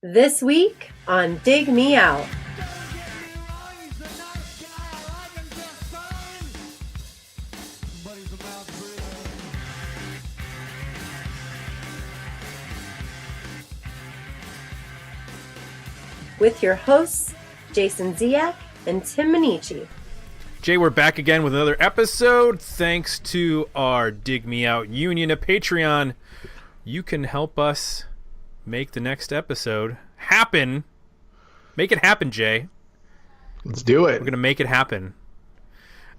This week on Dig Me Out. With your hosts, Jason Ziak and Tim Minichi. Jay, we're back again with another episode. Thanks to our Dig Me Out Union at Patreon. You can help us make the next episode happen. Make it happen, Jay. Let's do it. We're going to make it happen.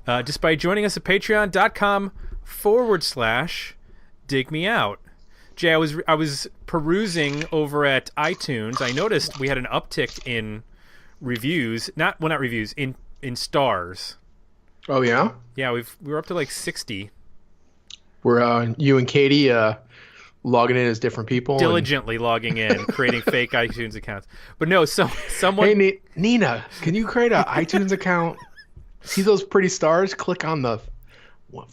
Just by joining us at patreon.com/dig me out. Jay, I was perusing over at iTunes. I noticed we had an uptick in reviews. Not reviews, in stars. Oh, yeah? Yeah, we were up to like 60. We're you and Katie logging in as different people. Diligently logging in, creating fake iTunes accounts. But no, someone... Hey, Nina, can you create an iTunes account? See those pretty stars? Click on the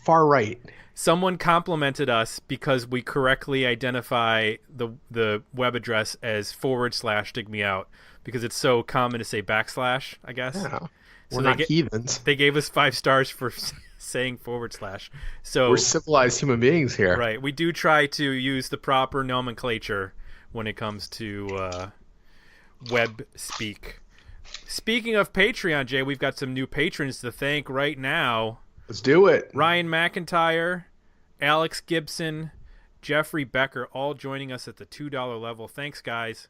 far right. Someone complimented us because we correctly identify the web address as /dig me out because it's so common to say /, I guess. Yeah. So we're not heathens. They gave us 5 stars for saying /. So we're civilized human beings here. Right. We do try to use the proper nomenclature when it comes to web speak. Speaking of Patreon, Jay, we've got some new patrons to thank right now. Let's do it. Ryan McIntyre, Alex Gibson, Jeffrey Becker, all joining us at the $2 level. Thanks, guys,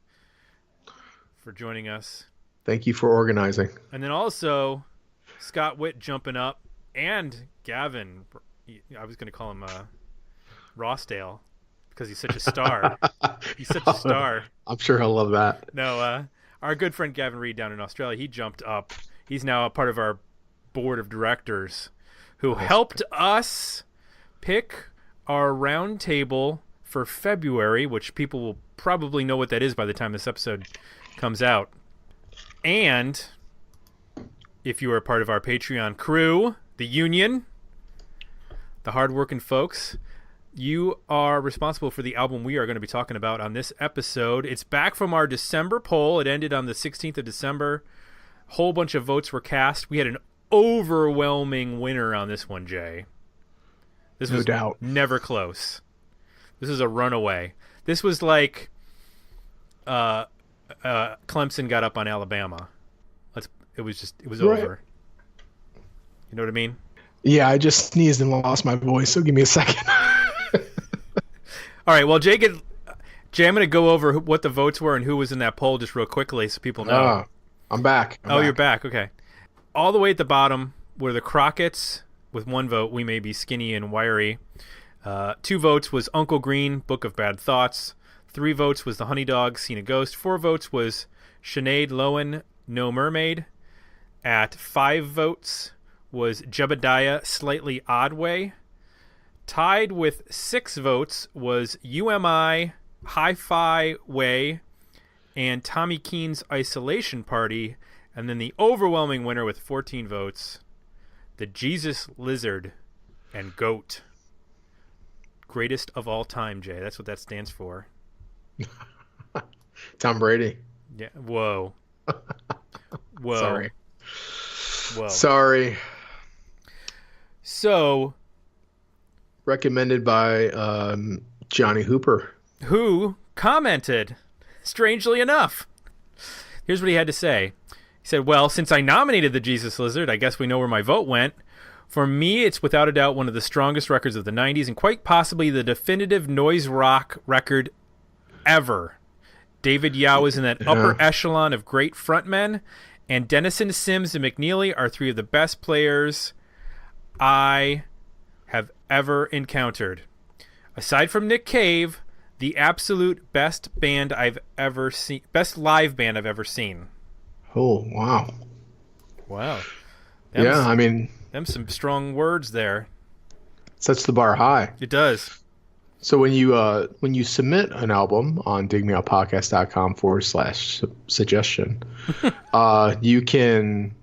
for joining us. Thank you for organizing. And then also Scott Witt jumping up, and Gavin. I was going to call him Rossdale because he's such a star. He's such a star. I'm sure he'll love that. No, our good friend Gavin Reed down in Australia, he jumped up. He's now a part of our board of directors who helped us pick our round table for February, which people will probably know what that is by the time this episode comes out. And if you are a part of our Patreon crew, the Union, the hardworking folks, you are responsible for the album we are going to be talking about on this episode. It's back from our December poll. It ended on the 16th of December. A whole bunch of votes were cast. We had an overwhelming winner on this one, Jay. This was no doubt. Never close. This is a runaway. This was like Clemson got up on Alabama. It was right. Over. You know what I mean? Yeah, I just sneezed and lost my voice, so give me a second. All right, well, Jay, I'm going to go over what the votes were and who was in that poll just real quickly so people know. I'm back. You're back. Okay. All the way at the bottom were the Crockett's with 1 vote. We may be skinny and wiry. 2 votes was Uncle Green, Book of Bad Thoughts. 3 votes was the Honey Dog, Seen a Ghost. 4 votes was Sinead Lowen, No Mermaid. At 5 votes was Jebediah, Slightly Odd Way. Tied with 6 votes was UMI, Hi-Fi Way, and Tommy Keen's Isolation Party. And then the overwhelming winner with 14 votes, the Jesus Lizard and Goat. Greatest of all time, Jay. That's what that stands for. Tom Brady. Yeah. Whoa. Sorry. Whoa. Sorry. So. Recommended by Johnny Hooper. Who commented, strangely enough. Here's what he had to say. He said, well, since I nominated the Jesus Lizard, I guess we know where my vote went. For me, it's without a doubt one of the strongest records of the 90s and quite possibly the definitive noise rock record ever. David Yow is in that upper echelon of great frontmen, and Dennison, Sims, and McNeely are 3 of the best players I have ever encountered. Aside from Nick Cave, the absolute best band I've ever seen, best live band I've ever seen. Oh, wow. Wow. I mean, them some strong words there. Sets the bar high. It does. So when you submit an album on digmeoutpodcast.com/suggestion, you can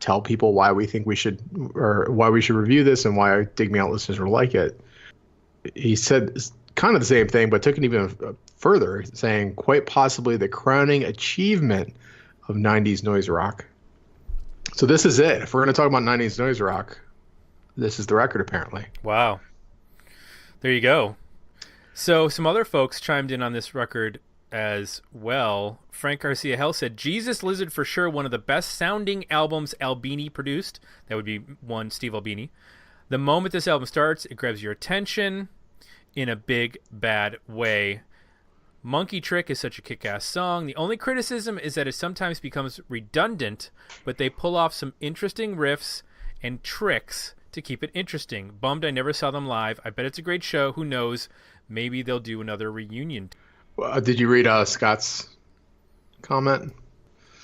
tell people why we think we should, or why we should review this and why Dig Me Out listeners will like it. He said kind of the same thing, but took it even further, saying quite possibly the crowning achievement of 90s noise rock. So this is it. If we're going to talk about 90s noise rock, this is the record, apparently. Wow. There you go. So some other folks chimed in on this record as well. Frank Garcia Hell said, Jesus Lizard for sure, one of the best sounding albums Albini produced. That would be one, Steve Albini. The moment this album starts, it grabs your attention in a big, bad way. Monkey Trick is such a kick-ass song. The only criticism is that it sometimes becomes redundant, but they pull off some interesting riffs and tricks to keep it interesting. Bummed I never saw them live. I bet it's a great show. Who knows? Maybe they'll do another reunion. Did you read Scott's comment?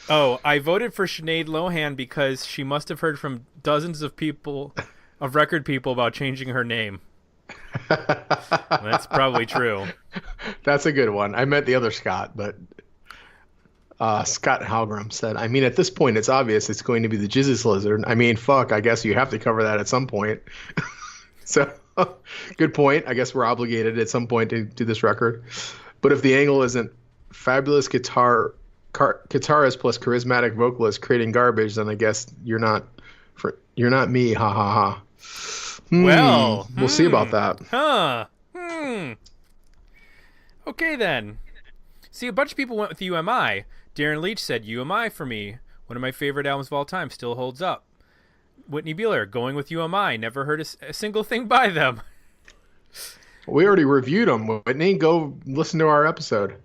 Oh, I voted for Sinead Lohan because she must have heard from dozens of people, of record people, about changing her name. That's probably true. That's a good one. I meant the other Scott, but Scott Halgram said, I mean, at this point, it's obvious it's going to be the Jesus Lizard. I mean, fuck, I guess you have to cover that at some point. So, good point. I guess we're obligated at some point to do this record. But if the angle isn't fabulous guitarist plus charismatic vocalist creating garbage, then I guess you're not me. Ha ha ha. Well, we'll see about that. Okay then. See, a bunch of people went with UMI. Darren Leach said UMI for me. One of my favorite albums of all time. Still holds up. Whitney Beeler going with UMI. Never heard a single thing by them. We already reviewed them, Whitney. Go listen to our episode.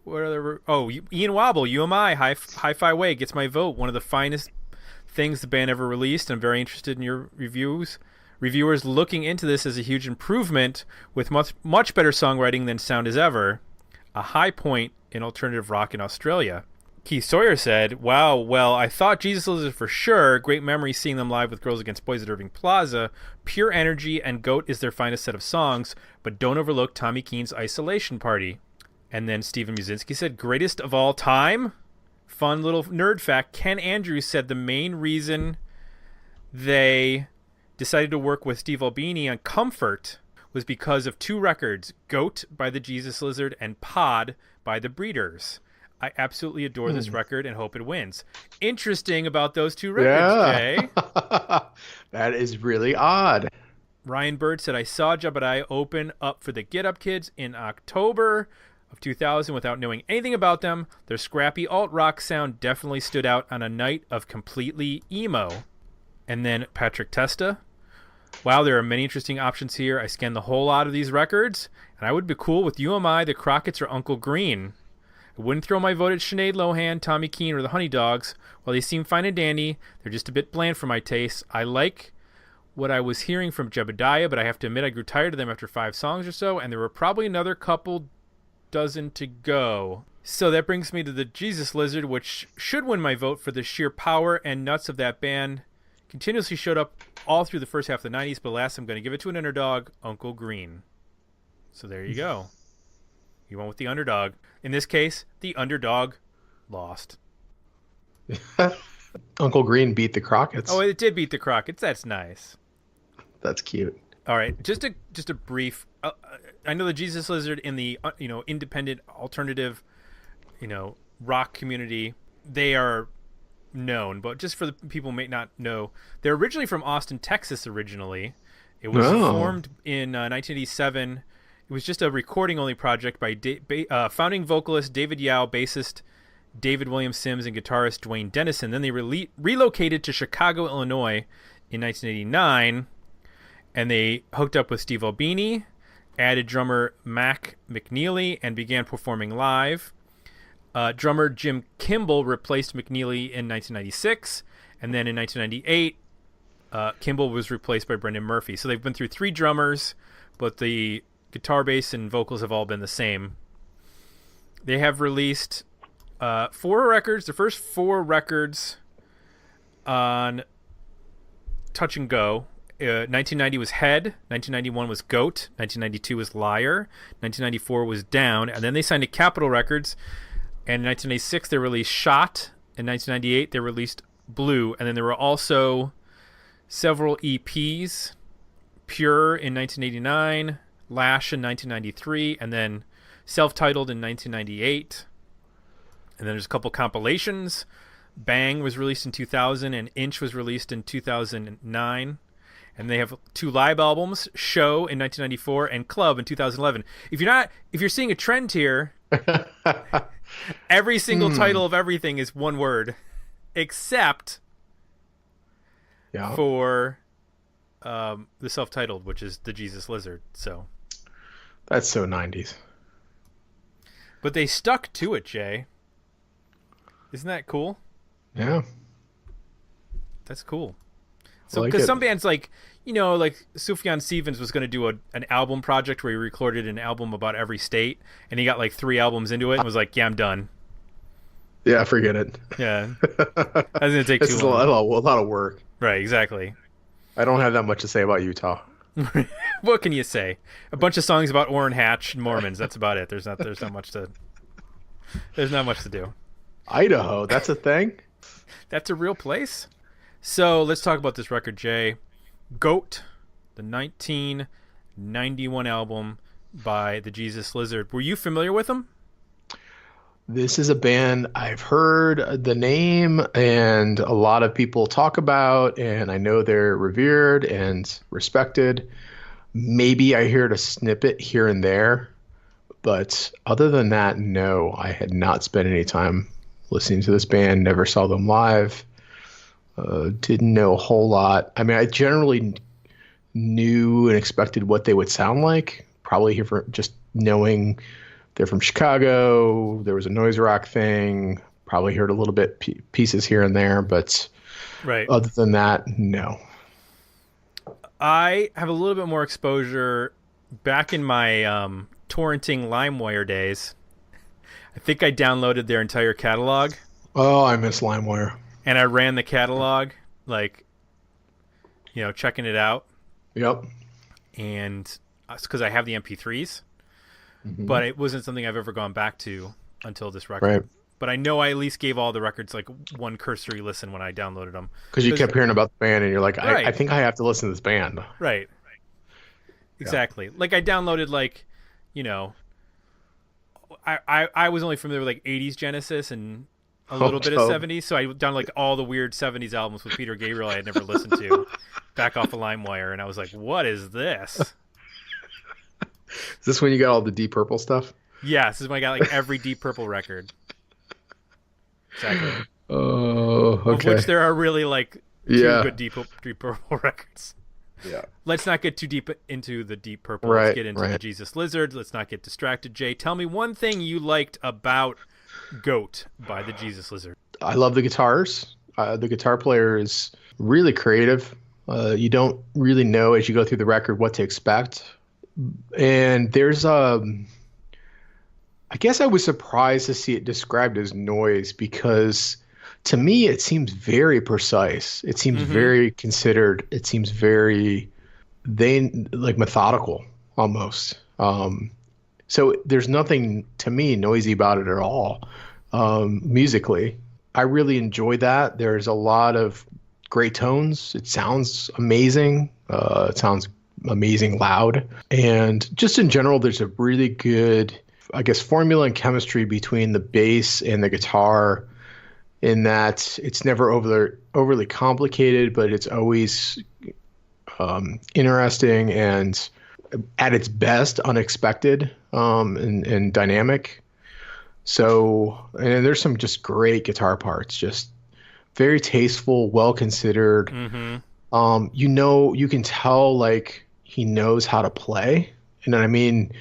What other? Oh, Ian Wobble, UMI, Hi-Fi Way gets my vote. One of the finest things the band ever released. I'm very interested in your reviews. Reviewers looking into this as a huge improvement with much better songwriting than Sound As Ever. A high point in alternative rock in Australia. Keith Sawyer said, wow, well, I thought Jesus Lizard for sure. Great memory seeing them live with Girls Against Boys at Irving Plaza. Pure energy, and Goat is their finest set of songs, but don't overlook Tommy Keen's Isolation Party. And then Steven Musinski said, greatest of all time? Fun little nerd fact, Ken Andrews said the main reason they decided to work with Steve Albini on Comfort was because of two records, Goat by the Jesus Lizard and Pod by the Breeders. I absolutely adore this record and hope it wins. Interesting about those two records, Jay. That is really odd. Ryan Bird said, I saw Jebediah open up for the Get Up Kids in October of 2000 without knowing anything about them. Their scrappy alt-rock sound definitely stood out on a night of completely emo. And then Patrick Testa. Wow, there are many interesting options here. I scanned the whole lot of these records, and I would be cool with UMI, the Crockett's, or Uncle Green. I wouldn't throw my vote at Sinead Lohan, Tommy Keene, or the Honey Dogs. While they seem fine and dandy, they're just a bit bland for my taste. I like what I was hearing from Jebediah, but I have to admit I grew tired of them after 5 songs or so, and there were probably another couple dozen to go. So that brings me to the Jesus Lizard, which should win my vote for the sheer power and nuts of that band. Continuously showed up all through the first half of the 90s, but last I'm going to give it to an underdog, Uncle Green. So there you go. You went with the underdog. In this case, the underdog lost. Uncle Green beat the Crockett's. Oh, it did beat the Crockett's. That's nice. That's cute. All right, just a brief. I know the Jesus Lizard in the independent alternative, rock community, they are known, but just for the people who may not know, they're originally from Austin, Texas. Originally, it was formed in 1987. It was just a recording-only project by founding vocalist David Yow, bassist David William Sims, and guitarist Dwayne Dennison. Then they relocated to Chicago, Illinois in 1989, and they hooked up with Steve Albini, added drummer Mac McNeely, and began performing live. Drummer Jim Kimball replaced McNeely in 1996, and then in 1998, Kimball was replaced by Brendan Murphy. So they've been through 3 drummers, but the guitar, bass, and vocals have all been the same. They have released 4 records, the first 4 records on Touch and Go. 1990 was Head, 1991 was Goat, 1992 was Liar, 1994 was Down, and then they signed to Capitol Records, and in 1996 they released Shot, in 1998 they released Blue, and then there were also several EPs, Pure in 1989, Lash in 1993, and then self-titled in 1998. And then there's a couple compilations. Bang was released in 2000 and Inch was released in 2009. And they have 2 live albums, Show in 1994 and Club in 2011. If you're seeing a trend here, every single title of everything is one word, except for the self-titled, which is the Jesus Lizard. So that's so 90s. But they stuck to it, Jay. Isn't that cool? Yeah. That's cool. So, because some bands like Sufjan Stevens was going to do an album project where he recorded an album about every state, and he got like 3 albums into it and was like, "Yeah, I'm done." Yeah, forget it. Yeah, that's going to take too long. A lot of work. Right, exactly. I don't have that much to say about Utah. What can you say? A bunch of songs about Orrin Hatch and Mormons. That's about it. There's not much to do. Idaho, that's a thing? That's a real place. So let's talk about this record, Jay. Goat, the 1991 album by the Jesus Lizard. Were you familiar with them? This is a band I've heard the name and a lot of people talk about, and I know they're revered and respected. Maybe I heard a snippet here and there, but other than that, no, I had not spent any time listening to this band, never saw them live. Didn't know a whole lot. I mean, I generally knew and expected what they would sound like. Probably here for just knowing they're from Chicago. There was a noise rock thing. Probably heard a little bit pieces here and there, but other than that, no. I have a little bit more exposure back in my torrenting LimeWire days. I think I downloaded their entire catalog. Oh, I miss LimeWire. And I ran the catalog, checking it out. Yep. And it's because I have the MP3s, but it wasn't something I've ever gone back to until this record. Right. But I know I at least gave all the records like one cursory listen when I downloaded them. Because you kept hearing about the band, and you're like, I think I have to listen to this band. Right. Exactly. Yeah. Like I downloaded I was only familiar with like 80s Genesis and a little bit of 70s, so I downloaded like all the weird 70s albums with Peter Gabriel I had never listened to back off of LimeWire, and I was like, what is this? Is this when you got all the Deep Purple stuff? Yeah, this is when I got like every Deep Purple record. Exactly. Oh, okay. Of which there are really like 2 good Deep Purple records. Yeah. Let's not get too deep into the Deep Purple. Let's get into the Jesus Lizard. Let's not get distracted. Jay, tell me one thing you liked about Goat by the Jesus Lizard. I love the guitars. The guitar player is really creative. You don't really know as you go through the record what to expect. And there's I guess I was surprised to see it described as noise, because to me it seems very precise. It seems very considered. It seems very methodical almost. So there's nothing to me noisy about it at all. Musically, I really enjoy that. There's a lot of great tones. It sounds amazing. It sounds amazing loud. And just in general, there's a really good, I guess, formula and chemistry between the bass and the guitar, in that it's never overly complicated, but it's always interesting and at its best unexpected and dynamic. So, and there's some just great guitar parts, just very tasteful, well considered. You can tell like he knows how to play. And I mean,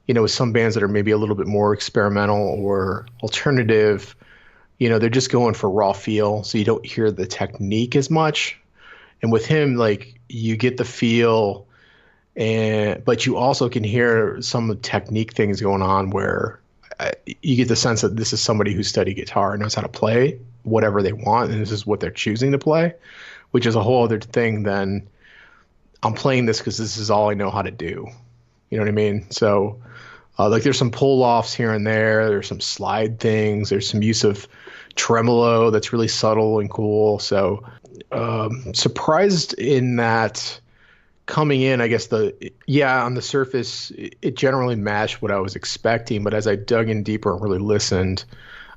with some bands that are maybe a little bit more experimental or alternative, they're just going for raw feel, so you don't hear the technique as much. And with him, like, you get the feel, but you also can hear some technique things going on where you get the sense that this is somebody who studied guitar and knows how to play whatever they want, and this is what they're choosing to play, which is a whole other thing than I'm playing this because this is all I know how to do. You know what I mean? So, there's some pull-offs here and there. There's some slide things. There's some use of tremolo that's really subtle and cool. So, surprised in that coming in, I guess on the surface, it generally matched what I was expecting. But as I dug in deeper and really listened,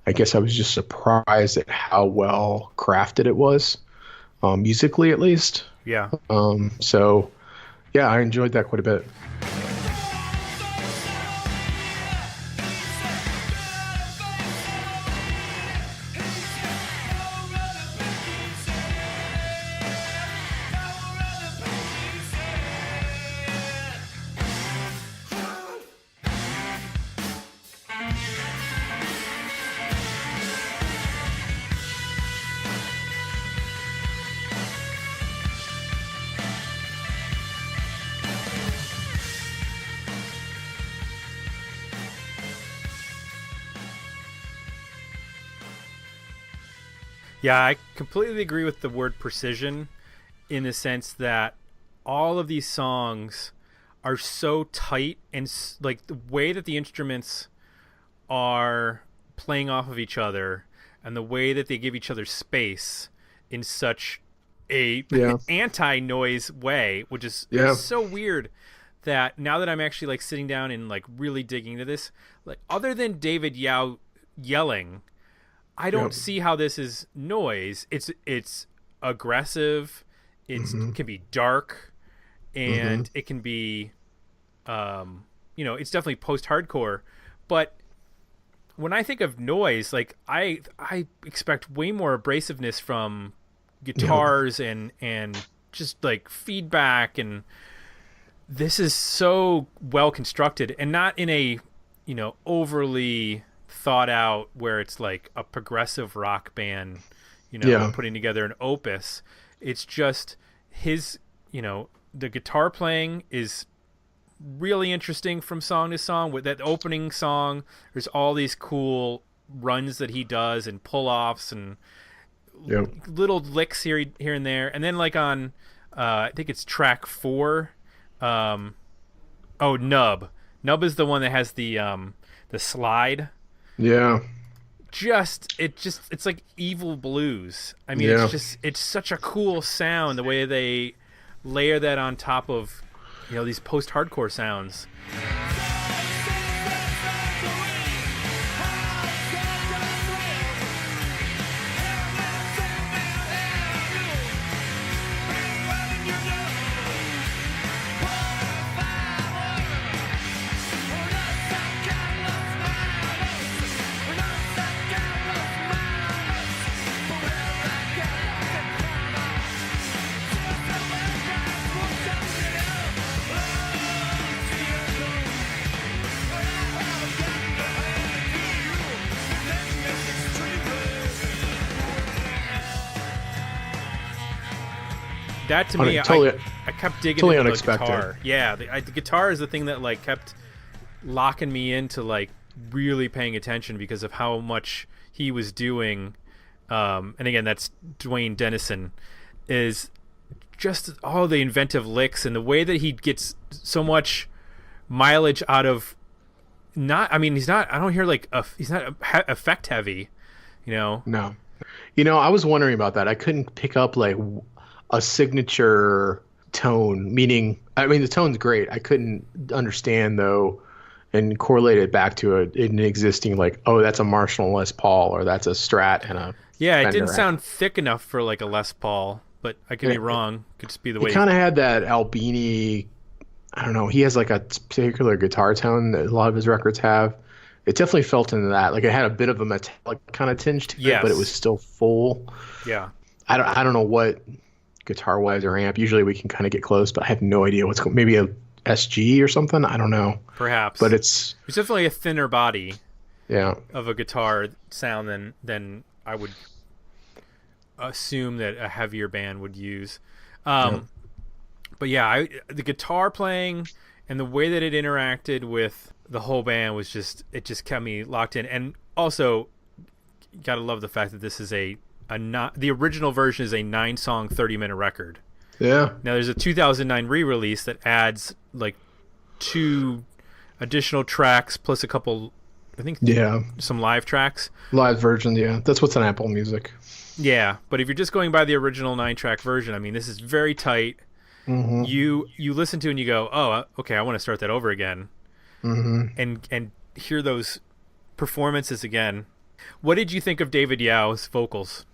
I guess I was just surprised at how well crafted it was, musically at least. Yeah. So, yeah, I enjoyed that quite a bit. Yeah, I completely agree with the word precision in the sense that all of these songs are so tight and like the way that the instruments are playing off of each other and the way that they give each other space in such a anti-noise way, which is so weird that now that I'm actually like sitting down and like really digging into this, like other than David Yow yelling, I don't see how this is noise. It's aggressive. It can be dark, and it can be, it's definitely post-hardcore. But when I think of noise, like I expect way more abrasiveness from guitars and just like feedback, and this is so well constructed and not in a overly thought out where it's like a progressive rock band putting together an opus. It's just his the guitar playing is really interesting from song to song. With that opening song, there's all these cool runs that he does and pull-offs and little licks here and there. And then like on I think it's track 4, Nub is the one that has the slide. It's like evil blues. I mean, it's such a cool sound, the way they layer that on top of these post-hardcore sounds. That to me, I kept digging into the guitar. Yeah, the guitar is the thing that like kept locking me into like really paying attention because of how much he was doing. And again, that's Dwayne Dennison, is just all the inventive licks and the way that he gets so much mileage out of. He's not. I don't hear like he's not effect heavy, No. I was wondering about that. I couldn't pick up like a signature tone, meaning, the tone's great. I couldn't understand though and correlate it back to an existing like, oh, that's a Marshall Les Paul or that's a Strat and a Fender. It didn't sound thick enough for like a Les Paul, but I could be wrong. Could just be the way. He kind of had that Albini. I don't know. He has like a particular guitar tone that a lot of his records have. It definitely felt into that. Like it had a bit of a metallic kind of tinge to it, but it was still full. Yeah. I don't know what guitar wise or amp. Usually we can kind of get close, but I have no idea what's going. Maybe a SG or something. I don't know. Perhaps. But it's definitely a thinner body. Yeah. Of a guitar sound than I would assume that a heavier band would use. But yeah, the guitar playing and the way that it interacted with the whole band was just kept me locked in. And also, gotta love the fact that this is the original version is a 9-song, 30-minute record. Yeah. Now there's a 2009 re-release that adds like 2 additional tracks plus a couple, I think, some live tracks. Live version, yeah. That's what's on Apple Music. Yeah, but if you're just going by the original 9-track version, this is very tight. you listen to and you go, oh, okay, I want to start that over again, and hear those performances again. What did you think of David Yow's vocals?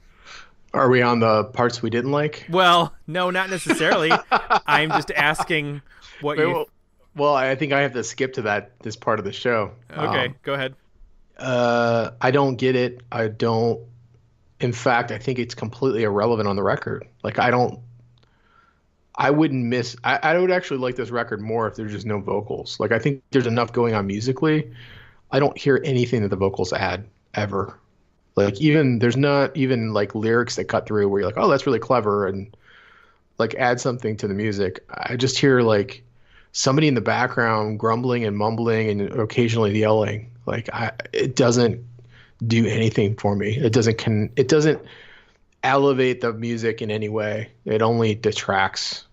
Are we on the parts we didn't like? Well, no, not necessarily. I'm just asking what you. Well, I think I have to skip to this part of the show. Okay, go ahead. I don't get it. I don't. In fact, I think it's completely irrelevant on the record. Like, I wouldn't miss. I would actually like this record more if there's just no vocals. Like, I think there's enough going on musically. I don't hear anything that the vocals add ever. Like, there's not even like lyrics that cut through where you're like, oh, that's really clever, and like add something to the music. I just hear like somebody in the background grumbling and mumbling and occasionally yelling. Like, it doesn't do anything for me. It doesn't elevate the music in any way. It only detracts.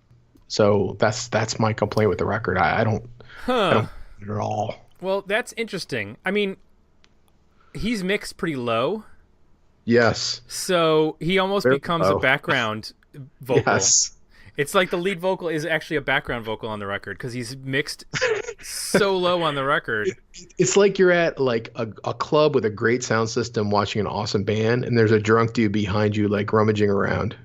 So that's my complaint with the record. I don't get it at all. Well, that's interesting. I mean, he's mixed pretty low. Yes. So he almost becomes a background vocal. Yes. It's like the lead vocal is actually a background vocal on the record because he's mixed so low on the record. It's like you're at like a club with a great sound system watching an awesome band, and there's a drunk dude behind you like rummaging around.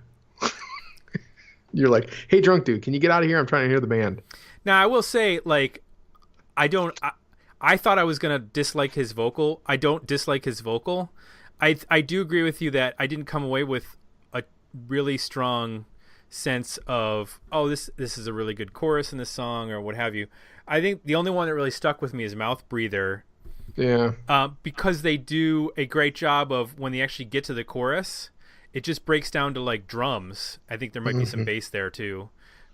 You're like, hey, drunk dude, can you get out of here? I'm trying to hear the band. Now, I will say, like, I thought I was going to dislike his vocal. I don't dislike his vocal. I do agree with you that I didn't come away with a really strong sense of, oh, this is a really good chorus in this song or what have you. I think the only one that really stuck with me is Mouth Breather. Yeah. Because they do a great job of when they actually get to the chorus, it just breaks down to like drums. I think there might be some bass there too.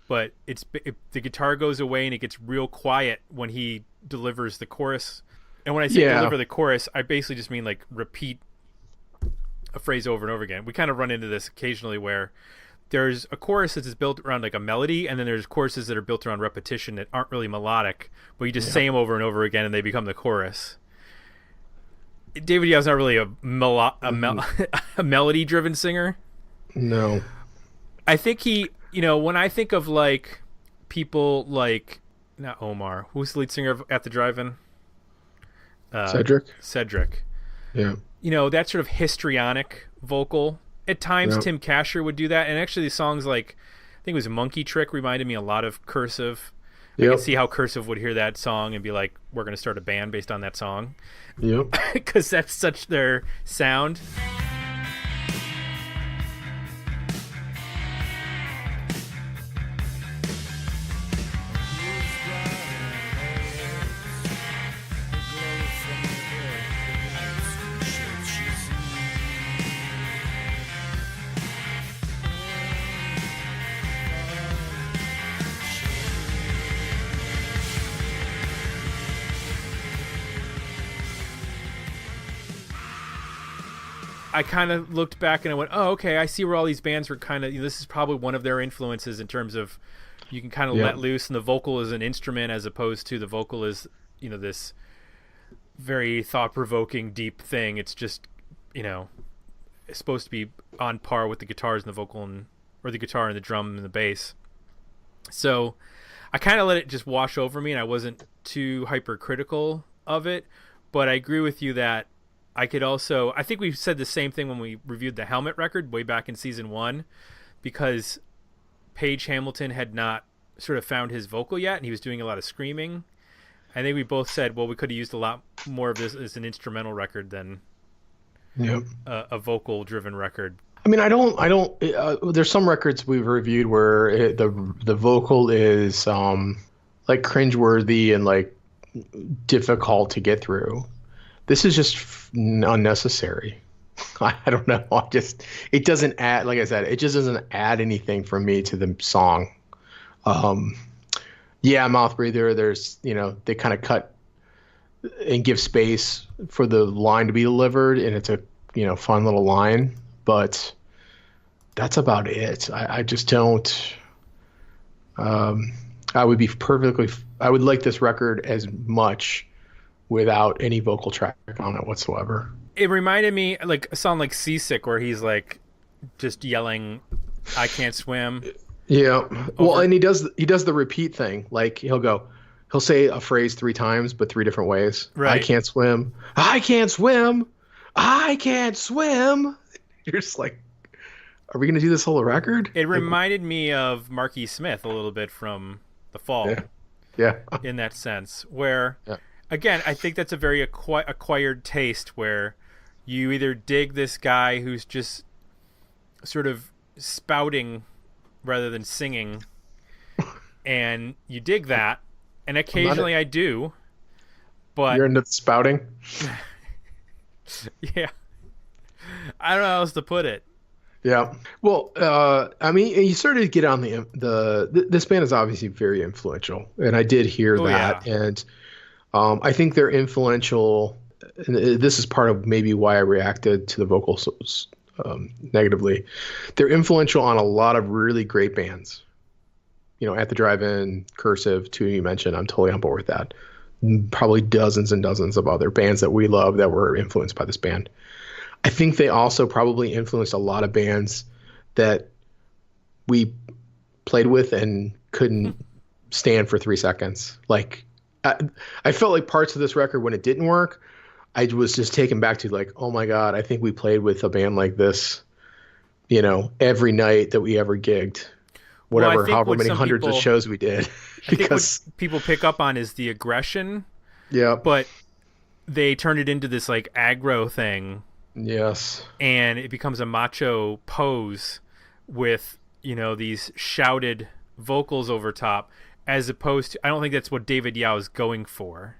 But the guitar goes away and it gets real quiet when he delivers the chorus. And when I say deliver the chorus, I basically just mean like repeat a phrase over and over again. We kind of run into this occasionally where there's a chorus that is built around like a melody, and then there's choruses that are built around repetition that aren't really melodic, but you just say them over and over again and they become the chorus. David Yow's not really a melody-driven singer. No. I think he, when I think of like people like, not Omar, who's the lead singer of At the Drive-In? Cedric. Yeah. That sort of histrionic vocal. At times, Tim Kasher would do that. And actually, the songs like, I think it was Monkey Trick, reminded me a lot of Cursive. I can see how Cursive would hear that song and be like, we're going to start a band based on that song. Yep. Because that's such their sound. I kind of looked back and I went, oh, okay, I see where all these bands were kind of, this is probably one of their influences in terms of you can kind of let loose, and the vocal is an instrument as opposed to the vocal is, this very thought-provoking, deep thing. It's just, it's supposed to be on par with the guitars and the vocal or the guitar and the drum and the bass. So I kind of let it just wash over me, and I wasn't too hypercritical of it, but I agree with you that I think we said the same thing when we reviewed the Helmet record way back in season 1, because Page Hamilton had not sort of found his vocal yet, and he was doing a lot of screaming. I think we both said, well, we could have used a lot more of this as an instrumental record than a vocal-driven record. I mean, I don't. There's some records we've reviewed where the vocal is like cringeworthy and like difficult to get through. This is just unnecessary. I don't know. It doesn't add, like I said, it just doesn't add anything for me to the song. Mouth Breather, there's, they kind of cut and give space for the line to be delivered, and it's a, fun little line, but that's about it. I just don't, I would like this record as much without any vocal track on it whatsoever. It reminded me like a song like Seasick, where he's like just yelling, I can't swim. Yeah. Well, and he does the repeat thing. Like he'll say a phrase 3 times, but 3 different ways. I Right. can't swim. I can't swim. I can't swim. You're just like, are we gonna do this whole record? It Like, reminded me of Marquis Smith a little bit from The Fall yeah. Yeah. in that sense, where, Yeah. again, I think that's a very acquired taste where you either dig this guy who's just sort of spouting rather than singing, and you dig that, and occasionally I do, but You're into the spouting. yeah, I don't know how else to put it. Yeah. Well, I mean, you started to get on this band is obviously very influential, and I did hear Oh, that, yeah. and I think they're influential. And this is part of maybe why I reacted to the vocals negatively. They're influential on a lot of really great bands. At the Drive-In, Cursive, two you mentioned. I'm totally on board with that. Probably dozens and dozens of other bands that we love that were influenced by this band. I think they also probably influenced a lot of bands that we played with and couldn't stand for 3 seconds. Like, I felt like parts of this record, when it didn't work, I was just taken back to like, oh my God, I think we played with a band like this, every night that we ever gigged, Well, I whatever, think however what many some hundreds of people- shows we did. I think Because, what people pick up on is the aggression, yeah, but they turn it into this like aggro thing, yes, and it becomes a macho pose with these shouted vocals over top, as opposed to, I don't think that's what David Yow is going for.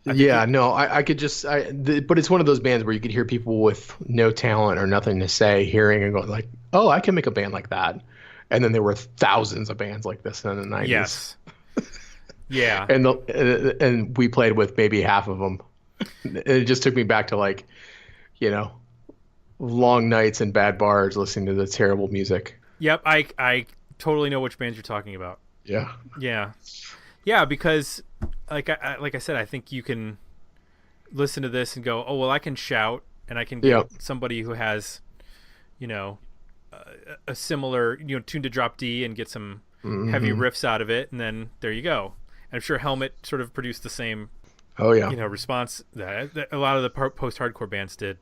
yeah, no, I could just, but it's one of those bands where you could hear people with no talent or nothing to say, hearing and going like, oh, I can make a band like that. And then there were thousands of bands like this in the 90s. Yes. Yeah. And we played with maybe half of them. It just took me back to like, long nights in bad bars listening to the terrible music. Yep. I totally know which bands you're talking about. Yeah. Yeah. Yeah, because like I said, I think you can listen to this and go, oh, well, I can shout, and I can get somebody who has, a similar, tune to drop D and get some heavy riffs out of it, and then there you go. And I'm sure Helmet sort of produced the same, Oh yeah. response that a lot of the post-hardcore bands did.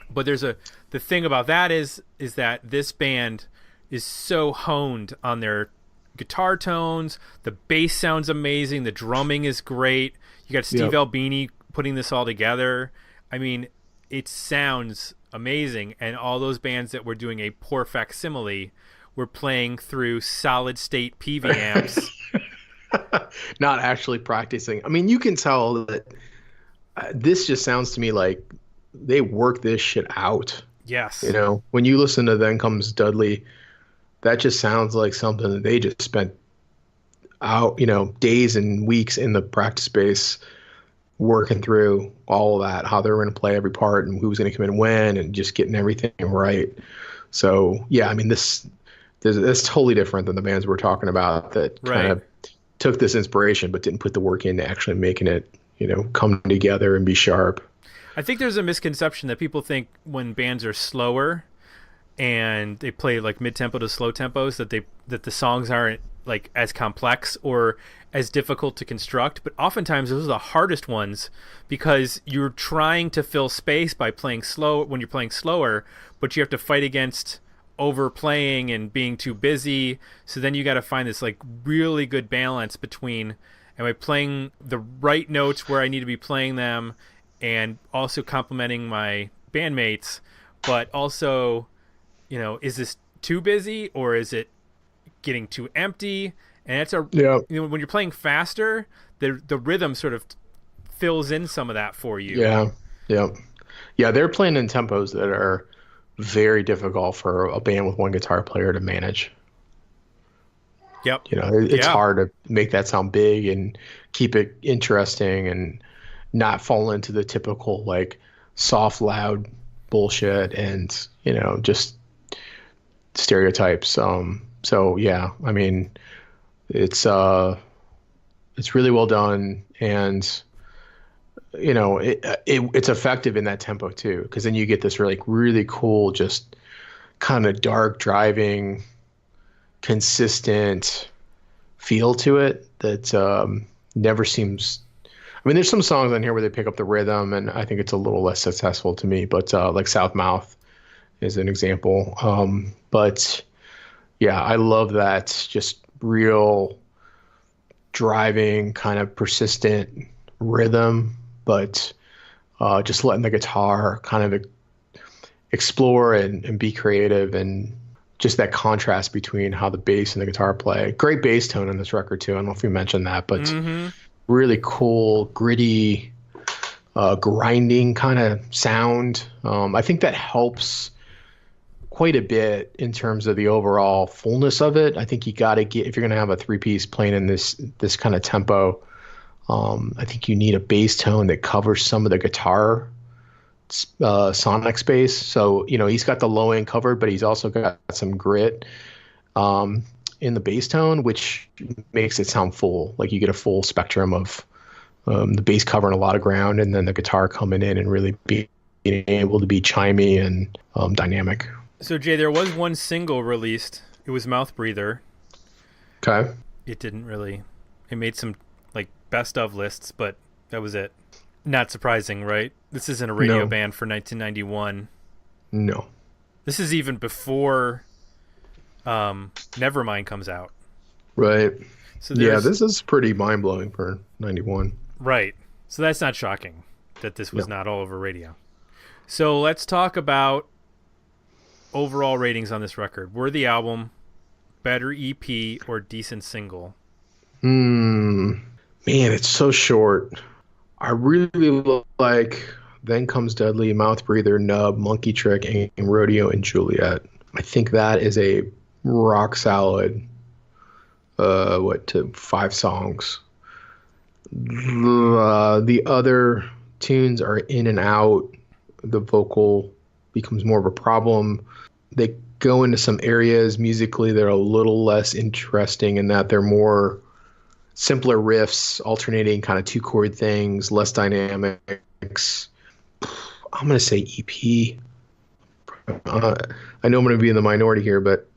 But the thing about that is that this band is so honed on their guitar tones. The bass sounds amazing. The drumming is great. You got Steve Albini putting this all together. I mean, it sounds amazing. And all those bands that were doing a poor facsimile were playing through solid state PV amps. Not actually practicing. I mean, you can tell that this just sounds to me like they work this shit out. Yes. When you listen to Then Comes Dudley, that just sounds like something that they just spent out, days and weeks in the practice space working through all of that, how they were going to play every part and who was going to come in when, and just getting everything right. So, yeah, I mean, this is totally different than the bands we're talking about that kind of took this inspiration but didn't put the work into actually making it, come together and be sharp. I think there's a misconception that people think when bands are slower and they play like mid-tempo to slow tempos that the songs aren't like as complex or as difficult to construct, but oftentimes those are the hardest ones because you're trying to fill space by playing slow when you're playing slower, but you have to fight against overplaying and being too busy. So then you got to find this like really good balance between, am I playing the right notes where I need to be playing them and also complimenting my bandmates, but also, is this too busy or is it getting too empty? And it's when you're playing faster, the rhythm sort of fills in some of that for you. Yeah. They're playing in tempos that are very difficult for a band with one guitar player to manage. Yep. It's hard to make that sound big and keep it interesting and not fall into the typical like soft, loud bullshit and just stereotypes. So yeah, I mean, it's really well done, and it's effective in that tempo too, because then you get this really cool, just kind of dark driving consistent feel to it that never seems. I mean, there's some songs on here where they pick up the rhythm, and I think it's a little less successful to me. But like South Mouth is an example. But yeah, I love that just real driving kind of persistent rhythm, but just letting the guitar kind of explore and be creative, and just that contrast between how the bass and the guitar play. Great bass tone on this record too. I don't know if we mentioned that, but really cool, gritty, grinding kind of sound. I think that helps quite a bit in terms of the overall fullness of it. I think you got to get, if you're going to have a three-piece playing in this kind of tempo, I think you need a bass tone that covers some of the guitar sonic space. So, he's got the low end covered, but he's also got some grit in the bass tone, which makes it sound full. Like you get a full spectrum of the bass covering a lot of ground, and then the guitar coming in and really being able to be chimey and dynamic. So, Jay, there was one single released. It was Mouth Breather. Okay. It didn't really... It made some, best of lists, but that was it. Not surprising, right? This isn't a radio band for 1991. No. This is even before Nevermind comes out. Right. So this is pretty mind-blowing for 91. Right. So that's not shocking that this was not all over radio. So let's talk about overall ratings on this record. Worthy album, better EP, or decent single? Man, it's so short. I really like Then Comes Dudley, Mouth Breather, Nub, Monkey Trick, and Rodeo and Juliet. I think that is a rock solid, 5 songs. The other tunes are in and out. The vocal becomes more of a problem. They go into some areas musically that are a little less interesting in that they're more simpler riffs, alternating kind of 2-chord things, less dynamics. I'm going to say EP. I know I'm going to be in the minority here, but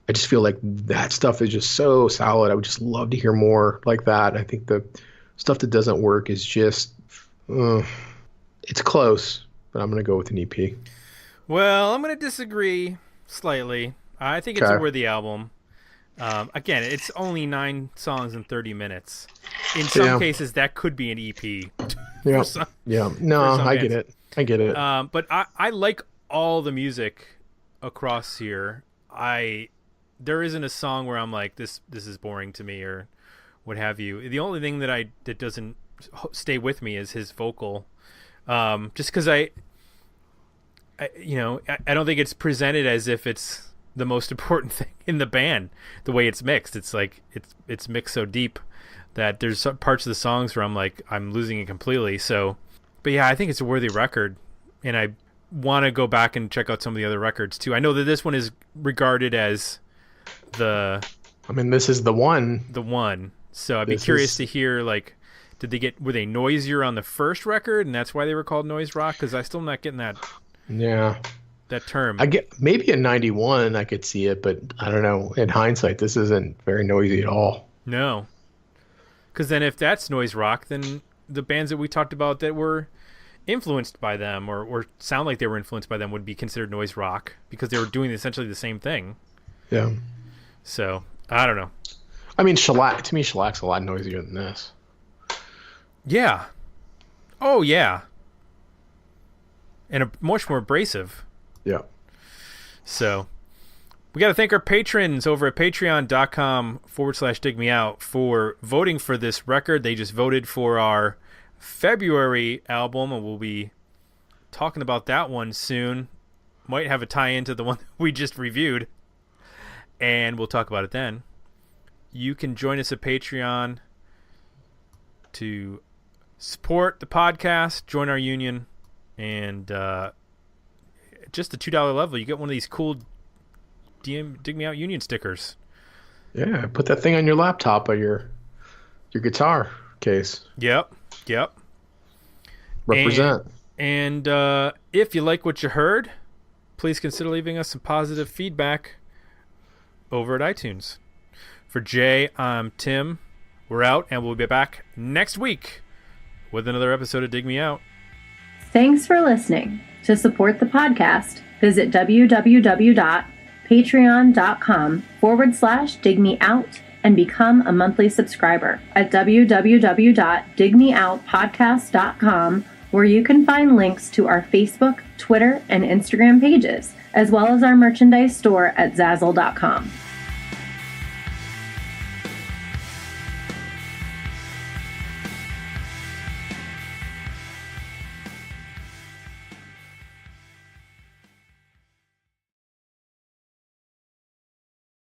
I just feel like that stuff is just so solid. I would just love to hear more like that. I think the stuff that doesn't work is just, it's close, but I'm going to go with an EP. Well, I'm going to disagree slightly. I think it's a worthy album. Again, it's only 9 songs in 30 minutes. In some cases, that could be an EP. I get it. But I like all the music across here. There isn't a song where I'm like, this is boring to me or what have you. The only thing that doesn't stay with me is his vocal. Just because I don't think it's presented as if it's the most important thing in the band. The way it's mixed, it's like it's mixed so deep that there's some parts of the songs where I'm like, I'm losing it completely. So, but yeah, I think it's a worthy record, and I want to go back and check out some of the other records too. I know that this one is regarded as this is the one. The one. So I'd be curious to hear, were they noisier on the first record, and that's why they were called noise rock? Because I still not getting that. Yeah. That term. I get maybe in 91 I could see it, but I don't know. In hindsight, this isn't very noisy at all. No. Because then if that's noise rock, then the bands that we talked about that were influenced by them or sound like they were influenced by them would be considered noise rock because they were doing essentially the same thing. Yeah. So, I don't know. I mean, to me, Shellac's a lot noisier than this. Yeah. Oh, yeah. And much more abrasive. Yeah. So, we got to thank our patrons over at patreon.com/digmeout for voting for this record. They just voted for our February album, and we'll be talking about that one soon. Might have a tie-in to the one we just reviewed, and we'll talk about it then. You can join us at Patreon to support the podcast, join our union, and just the $2 level, you get one of these cool Dig Me Out Union stickers. Yeah, put that thing on your laptop or your guitar case. Yep. Represent. And if you like what you heard, please consider leaving us some positive feedback over at iTunes. For Jay, I'm Tim. We're out, and we'll be back next week with another episode of Dig Me Out. Thanks for listening. To support the podcast, visit www.patreon.com/digmeout and become a monthly subscriber at www.digmeoutpodcast.com, where you can find links to our Facebook, Twitter, and Instagram pages, as well as our merchandise store at Zazzle.com.